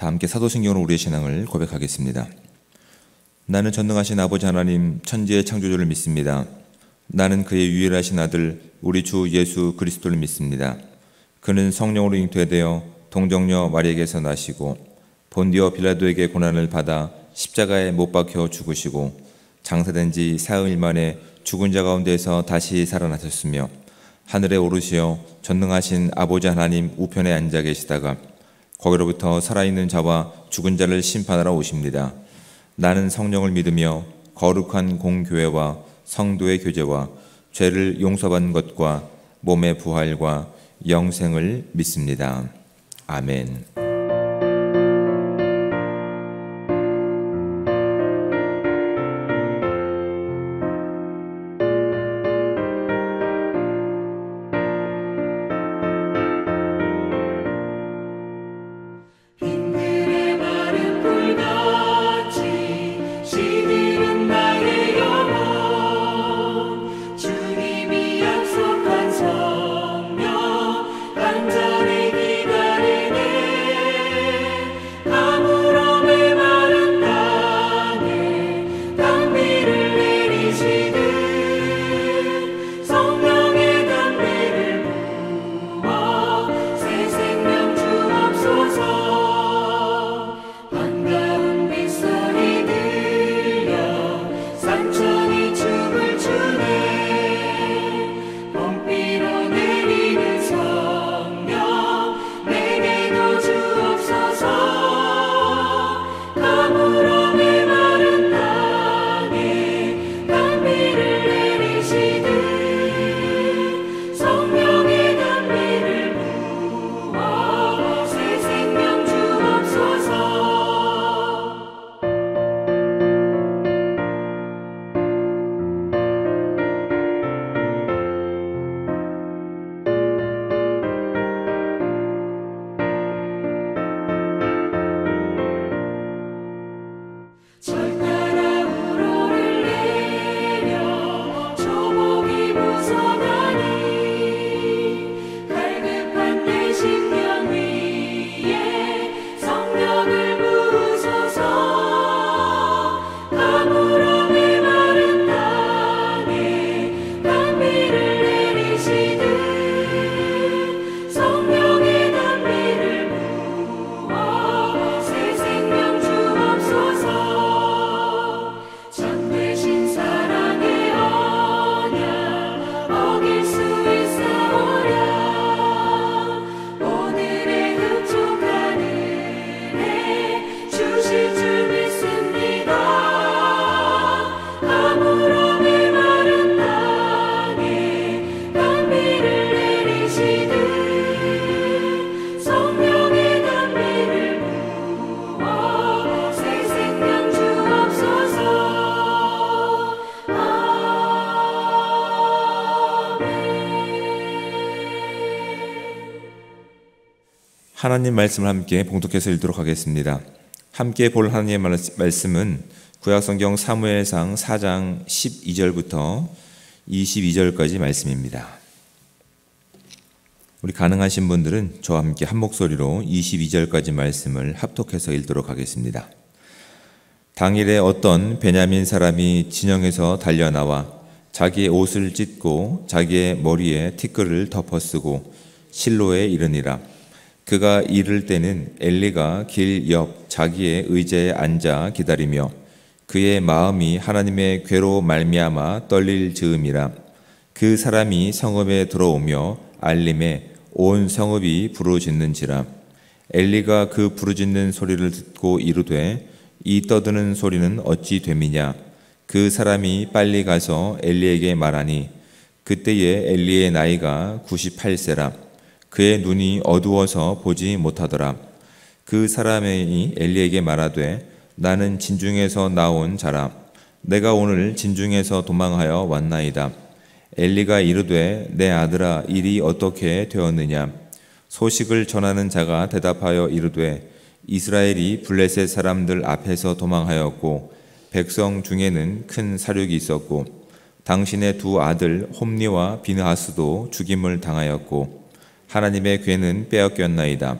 다 함께 사도신경으로 우리의 신앙을 고백하겠습니다. 나는 전능하신 아버지 하나님 천지의 창조주를 믿습니다. 나는 그의 유일하신 아들 우리 주 예수 그리스도를 믿습니다. 그는 성령으로 잉태되어 동정녀 마리에게서 나시고 본디오 빌라도에게 고난을 받아 십자가에 못 박혀 죽으시고 장사된 지 사흘 만에 죽은 자 가운데서 다시 살아나셨으며 하늘에 오르시어 전능하신 아버지 하나님 우편에 앉아 계시다가 거기로부터 살아있는 자와 죽은 자를 심판하러 오십니다. 나는 성령을 믿으며 거룩한 공교회와 성도의 교제와 죄를 용서받는 것과 몸의 부활과 영생을 믿습니다. 아멘. 하나님 말씀을 함께 봉독해서 읽도록 하겠습니다. 함께 볼 하나님의 말씀은 구약성경 사무엘상 4장 12절부터 22절까지 말씀입니다. 우리 가능하신 분들은 저와 함께 한 목소리로 22절까지 말씀을 합독해서 읽도록 하겠습니다. 당일에 어떤 베냐민 사람이 진영에서 달려나와 자기의 옷을 찢고 자기의 머리에 티끌을 덮어쓰고 실로에 이르니라. 그가 이를 때는 엘리가 길 옆 자기의 의자에 앉아 기다리며 그의 마음이 하나님의 괴로 말미암아 떨릴 즈음이라. 그 사람이 성읍에 들어오며 알림에 온 성읍이 부르짖는지라. 엘리가 그 부르짖는 소리를 듣고 이르되 이 떠드는 소리는 어찌 됨이냐. 그 사람이 빨리 가서 엘리에게 말하니 그때에 엘리의 나이가 98세라. 그의 눈이 어두워서 보지 못하더라. 그 사람이 엘리에게 말하되 나는 진중에서 나온 자라. 내가 오늘 진중에서 도망하여 왔나이다. 엘리가 이르되 내 아들아 일이 어떻게 되었느냐. 소식을 전하는 자가 대답하여 이르되 이스라엘이 블레셋 사람들 앞에서 도망하였고 백성 중에는 큰 사륙이 있었고 당신의 두 아들 홈니와 비느하스도 죽임을 당하였고 하나님의 괴는 빼앗겼나이다.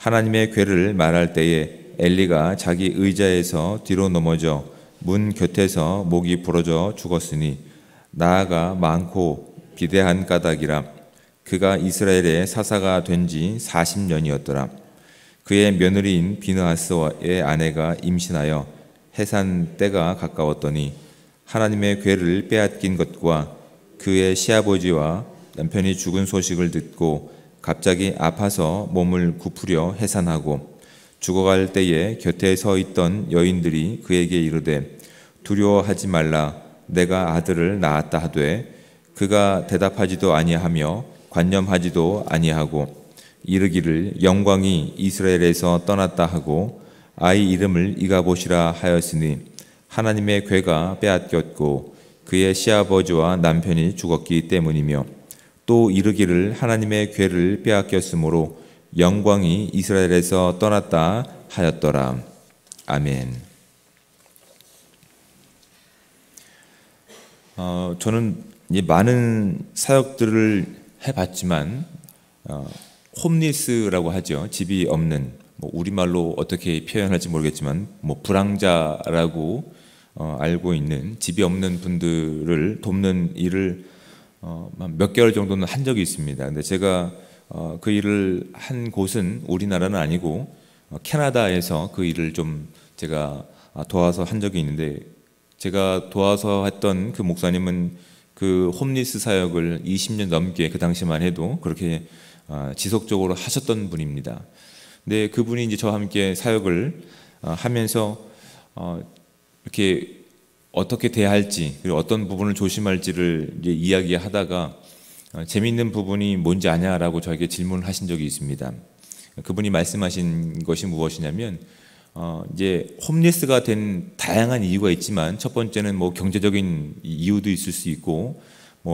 하나님의 괴를 말할 때에 엘리가 자기 의자에서 뒤로 넘어져 문 곁에서 목이 부러져 죽었으니 나아가 많고 비대한 까닭이라. 그가 이스라엘의 사사가 된 지 40년이었더라. 그의 며느리인 비느하스의 아내가 임신하여 해산 때가 가까웠더니 하나님의 괴를 빼앗긴 것과 그의 시아버지와 남편이 죽은 소식을 듣고 갑자기 아파서 몸을 굽으려 해산하고 죽어갈 때에 곁에 서 있던 여인들이 그에게 이르되 두려워하지 말라, 내가 아들을 낳았다 하되 그가 대답하지도 아니하며 관념하지도 아니하고 이르기를 영광이 이스라엘에서 떠났다 하고 아이 이름을 이가봇이라 하였으니 하나님의 괴가 빼앗겼고 그의 시아버지와 남편이 죽었기 때문이며 또 이르기를 하나님의 괴를 빼앗겼으므로 영광이 이스라엘에서 떠났다 하였더라. 아멘. 저는 이제 많은 사역들을 해봤지만 홈리스라고 하죠. 집이 없는, 우리말로 어떻게 표현할지 모르겠지만 불황자라고 알고 있는 집이 없는 분들을 돕는 일을 몇 개월 정도는 한 적이 있습니다. 근데 제가 그 일을 한 곳은 우리나라는 아니고 캐나다에서 그 일을 좀 제가 도와서 한 적이 있는데, 제가 도와서 했던 그 목사님은 그 홈리스 사역을 20년 넘게 그 당시만 해도 그렇게 지속적으로 하셨던 분입니다. 근데 그분이 이제 저와 함께 사역을 하면서 이렇게 어떻게 대할지, 그리고 어떤 부분을 조심할지를 이제 이야기하다가 재미있는 부분이 뭔지 아냐라고 저에게 질문을 하신 적이 있습니다. 그분이 말씀하신 것이 무엇이냐면 이제 홈리스가 된 다양한 이유가 있지만 첫 번째는 경제적인 이유도 있을 수 있고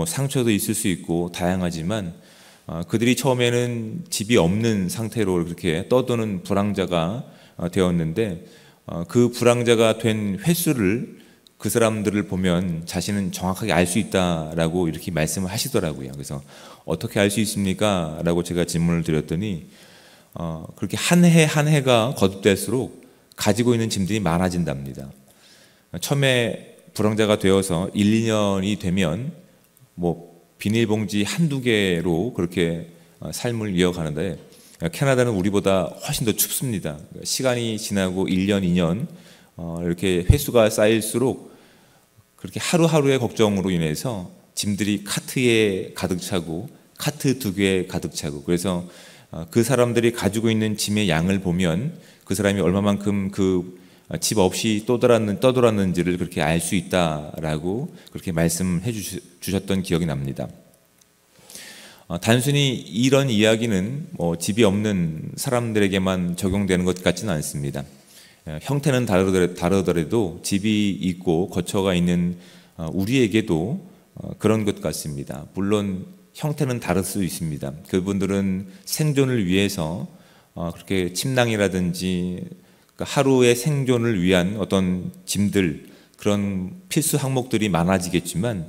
상처도 있을 수 있고 다양하지만 그들이 처음에는 집이 없는 상태로 그렇게 떠도는 불황자가 되었는데 그 불황자가 된 횟수를 그 사람들을 보면 자신은 정확하게 알 수 있다라고 이렇게 말씀을 하시더라고요. 그래서 어떻게 알 수 있습니까? 라고 제가 질문을 드렸더니 그렇게 한 해 한 해가 거듭될수록 가지고 있는 짐들이 많아진답니다. 처음에 불황자가 되어서 1, 2년이 되면 비닐봉지 한두 개로 그렇게 삶을 이어가는데 캐나다는 우리보다 훨씬 더 춥습니다. 시간이 지나고 1년, 2년 이렇게 횟수가 쌓일수록 그렇게 하루하루의 걱정으로 인해서 짐들이 카트에 가득 차고 카트 2개에 가득 차고, 그래서 그 사람들이 가지고 있는 짐의 양을 보면 그 사람이 얼마만큼 그 집 없이 떠돌았는지를 그렇게 알 수 있다라고 그렇게 말씀해 주셨던 기억이 납니다. 단순히 이런 이야기는 집이 없는 사람들에게만 적용되는 것 같지는 않습니다. 형태는 다르더라도 집이 있고 거처가 있는 우리에게도 그런 것 같습니다. 물론 형태는 다를 수 있습니다. 그분들은 생존을 위해서 그렇게 침낭이라든지 하루의 생존을 위한 어떤 짐들, 그런 필수 항목들이 많아지겠지만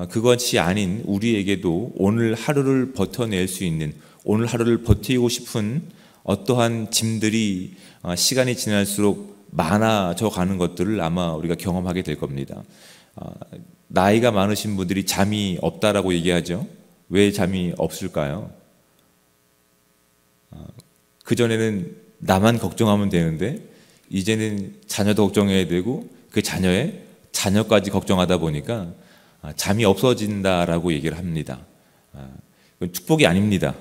그것이 아닌 우리에게도 오늘 하루를 버텨낼 수 있는, 오늘 하루를 버티고 싶은 어떠한 짐들이 시간이 지날수록 많아져 가는 것들을 아마 우리가 경험하게 될 겁니다. 나이가 많으신 분들이 잠이 없다라고 얘기하죠. 왜 잠이 없을까요? 그전에는 나만 걱정하면 되는데 이제는 자녀도 걱정해야 되고 그 자녀의 자녀까지 걱정하다 보니까 잠이 없어진다라고 얘기를 합니다. 그건 축복이 아닙니다.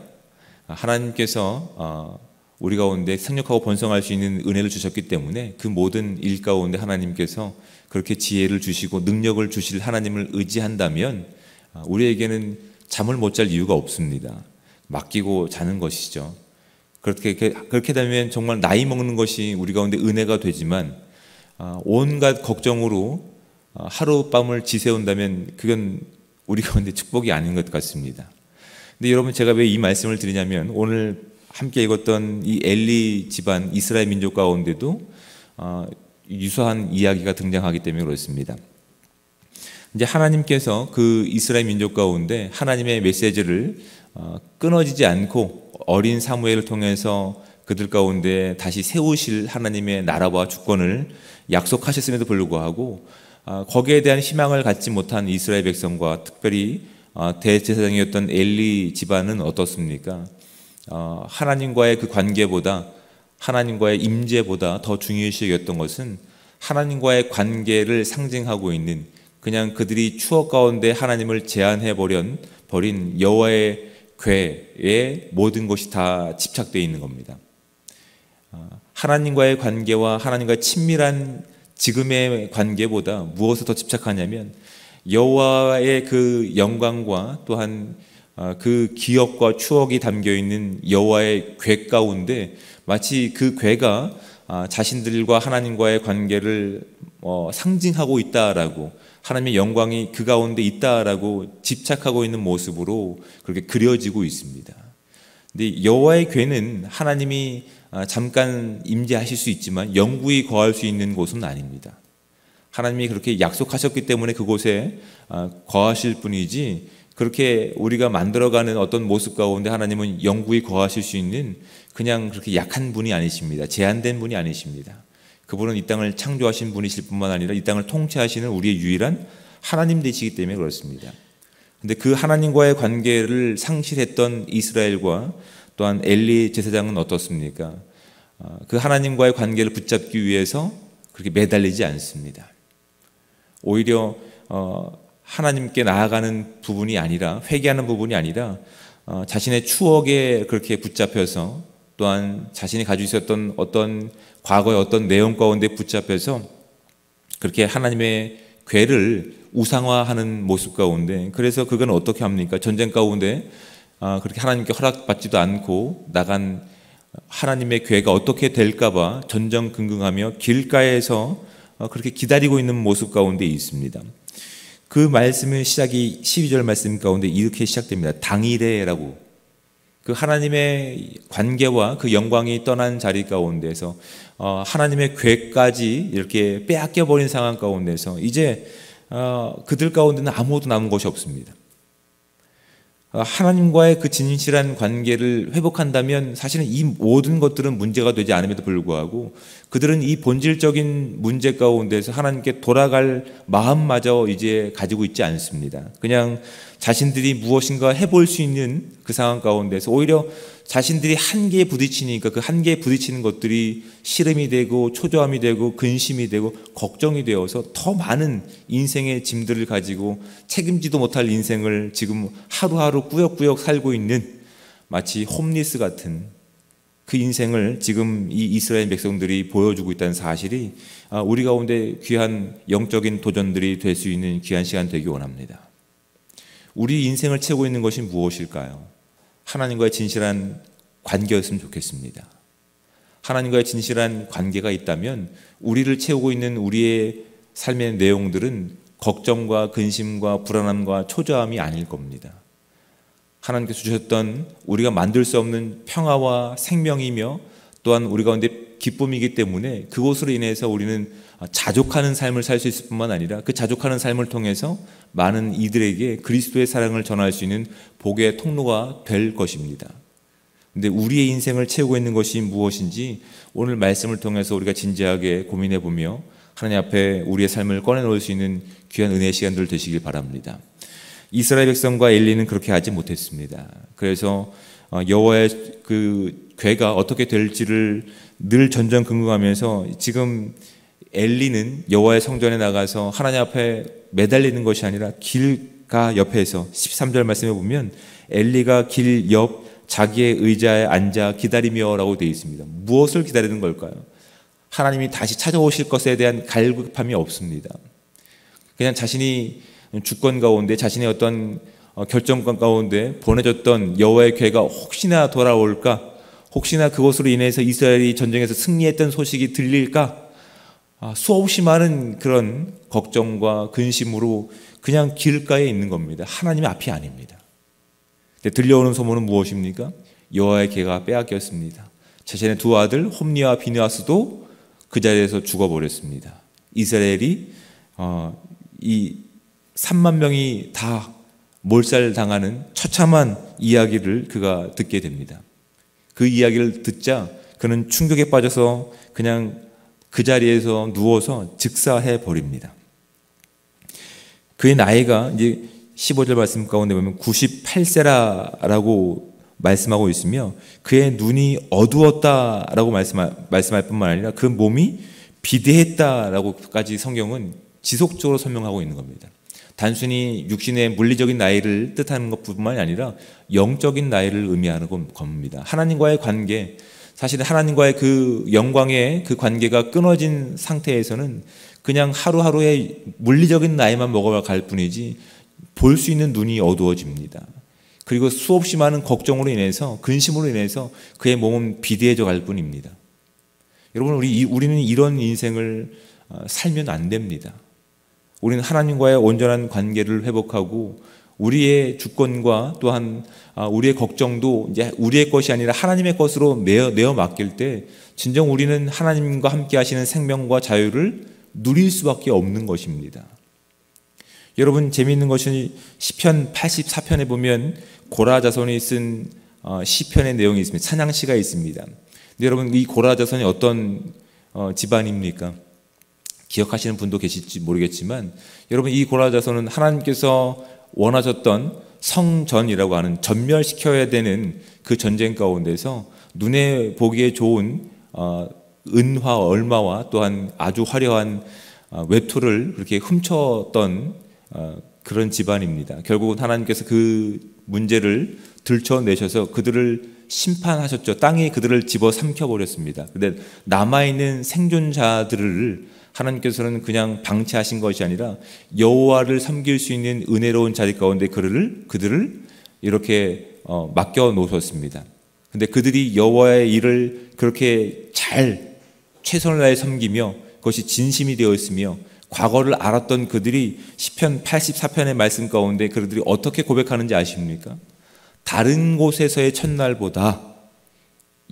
하나님께서 우리 가운데 생육하고 번성할 수 있는 은혜를 주셨기 때문에 그 모든 일 가운데 하나님께서 그렇게 지혜를 주시고 능력을 주실 하나님을 의지한다면 우리에게는 잠을 못 잘 이유가 없습니다. 맡기고 자는 것이죠. 그렇게 되면 정말 나이 먹는 것이 우리 가운데 은혜가 되지만 온갖 걱정으로 하룻밤을 지새운다면 그건 우리 가운데 축복이 아닌 것 같습니다. 근데 여러분, 제가 왜 이 말씀을 드리냐면 오늘 함께 읽었던 이 엘리 집안 이스라엘 민족 가운데도 유사한 이야기가 등장하기 때문에 그렇습니다. 이제 하나님께서 그 이스라엘 민족 가운데 하나님의 메시지를 끊어지지 않고 어린 사무엘을 통해서 그들 가운데 다시 세우실 하나님의 나라와 주권을 약속하셨음에도 불구하고 거기에 대한 희망을 갖지 못한 이스라엘 백성과 특별히 대제사장이었던 엘리 집안은 어떻습니까? 하나님과의 그 관계보다, 하나님과의 임재보다 더 중요시 여겼던 것은 하나님과의 관계를 상징하고 있는, 그냥 그들이 추억 가운데 하나님을 제한해 버린 여호와의 궤에 모든 것이 다 집착되어 있는 겁니다. 하나님과의 관계와 하나님과의 친밀한 지금의 관계보다 무엇을 더 집착하냐면 여호와의 그 영광과 또한 그 기억과 추억이 담겨 있는 여호와의 궤 가운데 마치 그 궤가 자신들과 하나님과의 관계를 상징하고 있다라고, 하나님의 영광이 그 가운데 있다라고 집착하고 있는 모습으로 그렇게 그려지고 있습니다. 근데 여호와의 궤는 하나님이 잠깐 임재하실 수 있지만 영구히 거할 수 있는 곳은 아닙니다. 하나님이 그렇게 약속하셨기 때문에 그곳에 거하실 뿐이지, 그렇게 우리가 만들어가는 어떤 모습 가운데 하나님은 영구히 거하실 수 있는 그냥 그렇게 약한 분이 아니십니다. 제한된 분이 아니십니다. 그분은 이 땅을 창조하신 분이실 뿐만 아니라 이 땅을 통치하시는 우리의 유일한 하나님 되시기 때문에 그렇습니다. 근데 그 하나님과의 관계를 상실했던 이스라엘과 또한 엘리 제사장은 어떻습니까? 그 하나님과의 관계를 붙잡기 위해서 그렇게 매달리지 않습니다. 오히려 하나님께 나아가는 부분이 아니라, 회개하는 부분이 아니라 자신의 추억에 그렇게 붙잡혀서, 또한 자신이 가지고 있었던 어떤 과거의 어떤 내용 가운데 붙잡혀서 그렇게 하나님의 궤를 우상화하는 모습 가운데, 그래서 그건 어떻게 합니까? 전쟁 가운데 그렇게 하나님께 허락받지도 않고 나간 하나님의 궤가 어떻게 될까봐 전전긍긍하며 길가에서 그렇게 기다리고 있는 모습 가운데 있습니다. 그 말씀의 시작이 12절 말씀 가운데 이렇게 시작됩니다. 당일에라고. 그 하나님의 관계와 그 영광이 떠난 자리 가운데서 하나님의 궤까지 이렇게 빼앗겨 버린 상황 가운데서 이제 그들 가운데는 아무것도 남은 것이 없습니다. 하나님과의 그 진실한 관계를 회복한다면 사실은 이 모든 것들은 문제가 되지 않음에도 불구하고 그들은 이 본질적인 문제 가운데서 하나님께 돌아갈 마음마저 이제 가지고 있지 않습니다. 그냥 자신들이 무엇인가 해볼 수 있는 그 상황 가운데서 오히려 자신들이 한계에 부딪히니까 그 한계에 부딪히는 것들이 시름이 되고 초조함이 되고 근심이 되고 걱정이 되어서 더 많은 인생의 짐들을 가지고 책임지도 못할 인생을 지금 하루하루 꾸역꾸역 살고 있는 마치 홈리스 같은 그 인생을 지금 이 이스라엘 백성들이 보여주고 있다는 사실이 우리 가운데 귀한 영적인 도전들이 될 수 있는 귀한 시간 되기 원합니다. 우리 인생을 채우고 있는 것이 무엇일까요? 하나님과의 진실한 관계였으면 좋겠습니다. 하나님과의 진실한 관계가 있다면 우리를 채우고 있는 우리의 삶의 내용들은 걱정과 근심과 불안함과 초조함이 아닐 겁니다. 하나님께서 주셨던 우리가 만들 수 없는 평화와 생명이며 또한 우리 가운데 기쁨이기 때문에 그것으로 인해서 우리는 자족하는 삶을 살 수 있을 뿐만 아니라 그 자족하는 삶을 통해서 많은 이들에게 그리스도의 사랑을 전할 수 있는 복의 통로가 될 것입니다. 그런데 우리의 인생을 채우고 있는 것이 무엇인지 오늘 말씀을 통해서 우리가 진지하게 고민해 보며 하나님 앞에 우리의 삶을 꺼내놓을 수 있는 귀한 은혜의 시간들 되시길 바랍니다. 이스라엘 백성과 엘리는 그렇게 하지 못했습니다. 그래서 여호와의 그 궤가 어떻게 될지를 늘 전전긍긍하면서 지금 엘리는 여호와의 성전에 나가서 하나님 앞에 매달리는 것이 아니라 길가 옆에서 13절 말씀에 보면 엘리가 길 옆 자기의 의자에 앉아 기다리며 라고 되어 있습니다. 무엇을 기다리는 걸까요? 하나님이 다시 찾아오실 것에 대한 갈급함이 없습니다. 그냥 자신이 주권 가운데 자신의 어떤 결정권 가운데 보내줬던 여호와의 궤가 혹시나 돌아올까, 혹시나 그것으로 인해서 이스라엘이 전쟁에서 승리했던 소식이 들릴까, 수없이 많은 그런 걱정과 근심으로 그냥 길가에 있는 겁니다. 하나님의 앞이 아닙니다. 들려오는 소문은 무엇입니까? 여호와의 궤가 빼앗겼습니다. 자신의 두 아들 홈리와 비느하스도 그 자리에서 죽어버렸습니다. 이스라엘이 이 3만 명이 다 몰살당하는 처참한 이야기를 그가 듣게 됩니다. 그 이야기를 듣자 그는 충격에 빠져서 그냥 그 자리에서 누워서 즉사해 버립니다. 그의 나이가 이제 15절 말씀 가운데 보면 98세라고 말씀하고 있으며 그의 눈이 어두웠다라고 말씀할 뿐만 아니라 그 몸이 비대했다라고까지 성경은 지속적으로 설명하고 있는 겁니다. 단순히 육신의 물리적인 나이를 뜻하는 것뿐만이 아니라 영적인 나이를 의미하는 겁니다. 하나님과의 관계, 사실 하나님과의 그 영광의 그 관계가 끊어진 상태에서는 그냥 하루하루의 물리적인 나이만 먹어갈 뿐이지 볼 수 있는 눈이 어두워집니다. 그리고 수없이 많은 걱정으로 인해서, 근심으로 인해서 그의 몸은 비대해져 갈 뿐입니다. 여러분, 우리는 이런 인생을 살면 안 됩니다. 우리는 하나님과의 온전한 관계를 회복하고 우리의 주권과 또한 우리의 걱정도 이제 우리의 것이 아니라 하나님의 것으로 내어 맡길 때 진정 우리는 하나님과 함께 하시는 생명과 자유를 누릴 수밖에 없는 것입니다. 여러분, 재미있는 것이 시편 84편에 보면 고라 자손이 쓴 시편의 내용이 있습니다. 찬양시가 있습니다. 근데 여러분, 이 고라 자손이 어떤 집안입니까? 기억하시는 분도 계실지 모르겠지만 여러분, 이 고라 자손은 하나님께서 원하셨던 성전이라고 하는 전멸시켜야 되는 그 전쟁 가운데서 눈에 보기에 좋은 은화 얼마와 또한 아주 화려한 외투를 그렇게 훔쳤던 그런 집안입니다. 결국은 하나님께서 그 문제를 들춰내셔서 그들을 심판하셨죠. 땅이 그들을 집어삼켜버렸습니다. 그런데 남아있는 생존자들을 하나님께서는 그냥 방치하신 것이 아니라 여호와를 섬길 수 있는 은혜로운 자리 가운데 그들을 이렇게 맡겨 놓으셨습니다. 근데 그들이 여호와의 일을 그렇게 잘 최선을 다해 섬기며 그것이 진심이 되어 있으며 과거를 알았던 그들이 시편 84편의 말씀 가운데 그들이 어떻게 고백하는지 아십니까? 다른 곳에서의 첫날보다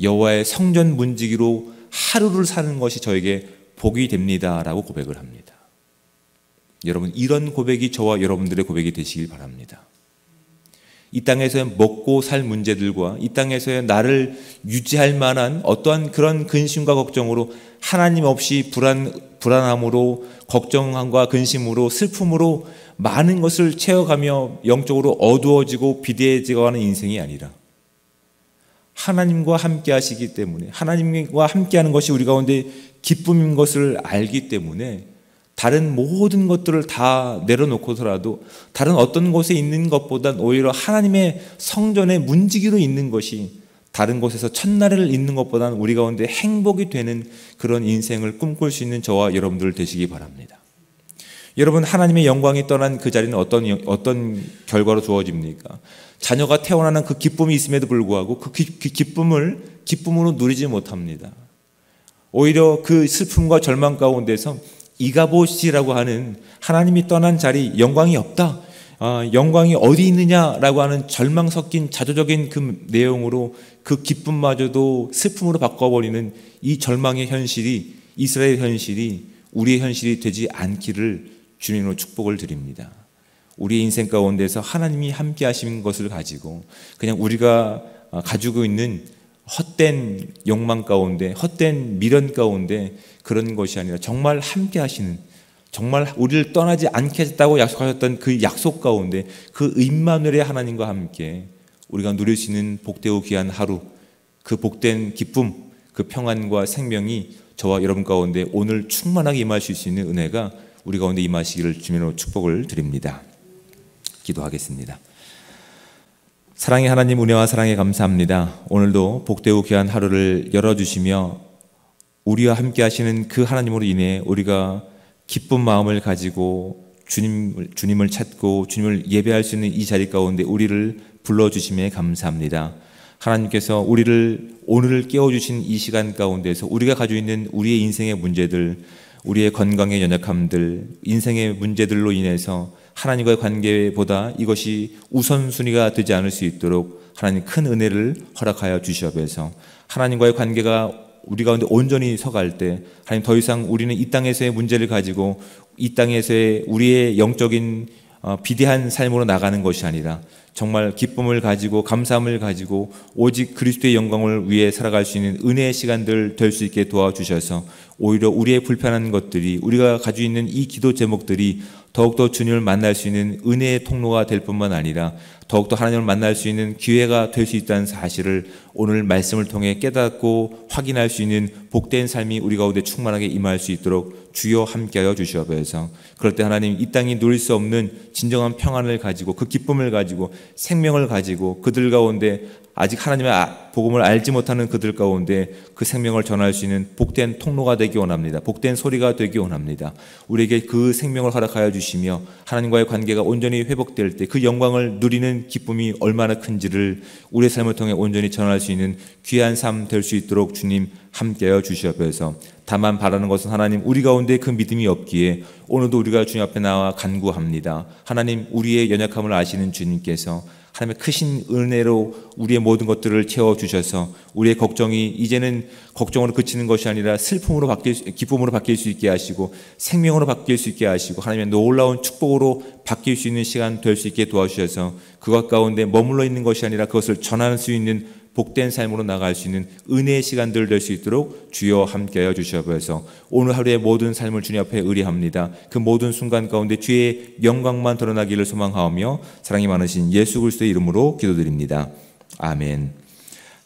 여호와의 성전 문지기로 하루를 사는 것이 저에게 복이 됩니다라고 고백을 합니다. 여러분, 이런 고백이 저와 여러분들의 고백이 되시길 바랍니다. 이 땅에서의 먹고 살 문제들과 이 땅에서의 나를 유지할 만한 어떠한 그런 근심과 걱정으로 하나님 없이 불안함으로 걱정함과 근심으로 슬픔으로 많은 것을 채워가며 영적으로 어두워지고 비대해지고 하는 인생이 아니라 하나님과 함께 하시기 때문에 하나님과 함께 하는 것이 우리 가운데 기쁨인 것을 알기 때문에 다른 모든 것들을 다 내려놓고서라도 다른 어떤 곳에 있는 것보다 오히려 하나님의 성전의 문지기로 있는 것이 다른 곳에서 첫날을 있는 것보다는 우리 가운데 행복이 되는 그런 인생을 꿈꿀 수 있는 저와 여러분들 되시기 바랍니다. 여러분, 하나님의 영광이 떠난 그 자리는 어떤 결과로 주어집니까? 자녀가 태어나는 그 기쁨이 있음에도 불구하고 그 기쁨으로 누리지 못합니다. 오히려 그 슬픔과 절망 가운데서 이가봇이라고 하는 하나님이 떠난 자리, 영광이 없다, 영광이 어디 있느냐라고 하는 절망 섞인 자조적인 그 내용으로 그 기쁨마저도 슬픔으로 바꿔버리는 이 절망의 현실이, 이스라엘 현실이 우리의 현실이 되지 않기를 주님으로 축복을 드립니다. 우리의 인생 가운데서 하나님이 함께 하신 것을 가지고 그냥 우리가 가지고 있는 헛된 욕망 가운데, 헛된 미련 가운데 그런 것이 아니라 정말 함께 하시는, 정말 우리를 떠나지 않겠다고 약속하셨던 그 약속 가운데 그 임마누엘의 하나님과 함께 우리가 누릴 수 있는 복되고 귀한 하루, 그 복된 기쁨, 그 평안과 생명이 저와 여러분 가운데 오늘 충만하게 임하실 수 있는 은혜가 우리 가운데 임하시기를 주님으로 축복을 드립니다. 기도하겠습니다. 사랑의 하나님, 은혜와 사랑에 감사합니다. 오늘도 복되고 귀한 하루를 열어주시며 우리와 함께 하시는 그 하나님으로 인해 우리가 기쁜 마음을 가지고 주님을 찾고 주님을 예배할 수 있는 이 자리 가운데 우리를 불러주심에 감사합니다. 하나님께서 오늘을 깨워주신 이 시간 가운데서 우리가 가지고 있는 우리의 인생의 문제들, 우리의 건강의 연약함들, 인생의 문제들로 인해서 하나님과의 관계보다 이것이 우선순위가 되지 않을 수 있도록 하나님 큰 은혜를 허락하여 주시옵소서. 하나님과의 관계가 우리 가운데 온전히 서갈 때 하나님 더 이상 우리는 이 땅에서의 문제를 가지고 이 땅에서의 우리의 영적인 비대한 삶으로 나가는 것이 아니라 정말 기쁨을 가지고 감사함을 가지고 오직 그리스도의 영광을 위해 살아갈 수 있는 은혜의 시간들 될 수 있게 도와주셔서 오히려 우리의 불편한 것들이, 우리가 가지고 있는 이 기도 제목들이 더욱더 주님을 만날 수 있는 은혜의 통로가 될 뿐만 아니라 더욱더 하나님을 만날 수 있는 기회가 될 수 있다는 사실을 오늘 말씀을 통해 깨닫고 확인할 수 있는 복된 삶이 우리 가운데 충만하게 임할 수 있도록 주여 함께하여 주시옵소서. 그럴 때 하나님, 이 땅이 누릴 수 없는 진정한 평안을 가지고 그 기쁨을 가지고 생명을 가지고 그들 가운데 아직 하나님의 복음을 알지 못하는 그들 가운데 그 생명을 전할 수 있는 복된 통로가 되기 원합니다. 복된 소리가 되기 원합니다. 우리에게 그 생명을 허락하여 주시며 하나님과의 관계가 온전히 회복될 때 그 영광을 누리는 기쁨이 얼마나 큰지를 우리의 삶을 통해 온전히 전할 수 있는 귀한 삶 될 수 있도록 주님 함께하여 주시옵소서. 다만 바라는 것은 하나님, 우리 가운데 그 믿음이 없기에 오늘도 우리가 주님 앞에 나와 간구합니다. 하나님, 우리의 연약함을 아시는 주님께서 하나님의 크신 은혜로 우리의 모든 것들을 채워주셔서 우리의 걱정이 이제는 걱정으로 그치는 것이 아니라 슬픔으로 기쁨으로 바뀔 수 있게 하시고 생명으로 바뀔 수 있게 하시고 하나님의 놀라운 축복으로 바뀔 수 있는 시간 될 수 있게 도와주셔서 그것 가운데 머물러 있는 것이 아니라 그것을 전할 수 있는 복된 삶으로 나갈 수 있는 은혜의 시간들 될 수 있도록 주여 함께하여 주시옵소서. 오늘 하루의 모든 삶을 주님 앞에 의뢰합니다. 그 모든 순간 가운데 주의 영광만 드러나기를 소망하오며 사랑이 많으신 예수 그리스도의 이름으로 기도드립니다. 아멘.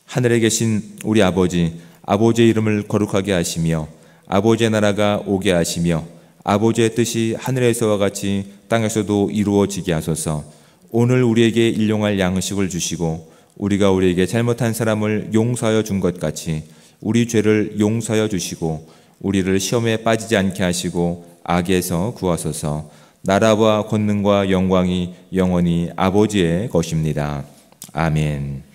하늘에 계신 우리 아버지, 아버지의 이름을 거룩하게 하시며 아버지의 나라가 오게 하시며 아버지의 뜻이 하늘에서와 같이 땅에서도 이루어지게 하소서. 오늘 우리에게 일용할 양식을 주시고 우리가 우리에게 잘못한 사람을 용서하여 준 것 같이 우리 죄를 용서하여 주시고 우리를 시험에 빠지지 않게 하시고 악에서 구하소서. 나라와 권능과 영광이 영원히 아버지의 것입니다. 아멘.